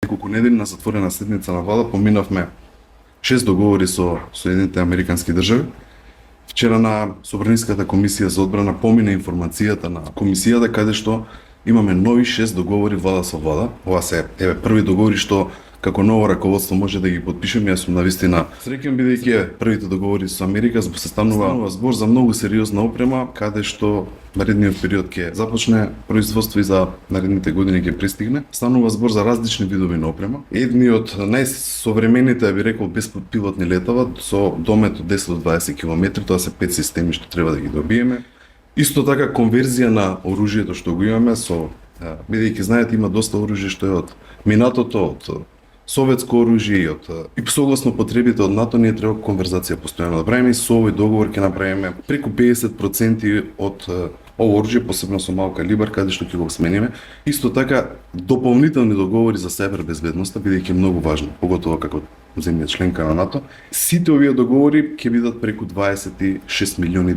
Неколку недели на затворена седница на влада поминавме 6 договори со Соединените Американски држави. Вчера на Собраниската комисија за одбрана помина информацијата на комисијата каде што имаме нови 6 договори влада со влада. Ова се први договори што како ново раководство може да ги подпишеме. Јас сум навистина среќен бидејќи првите договори со Америка се станува збор за многу сериозна опрема каде што наредниот период ќе започне производство и за наредните години ќе пристигне. Станува збор за различни видови на опрема. Едни од најсовремените, би рекол, беспилотни летала со домет од 10 до 20 км, тоа се 5 системи што треба да ги добиеме. Исто така конверзија на оружјето што го имаме со бидејќи знаете има доста оружје што е од минатото, од советско оружје и согласно потребите од НАТО ние треба конверзација постојано да правиме и со овој договор ќе направиме преку 50% од ово оружје, посебно со мал калибар, каде што ќе го смениме. Исто така дополнителни договори за север безбедноста, бидејќи е многу важно, поготово како земја членка на НАТО. Сите овие договори ќе бидат преку $26 милиони.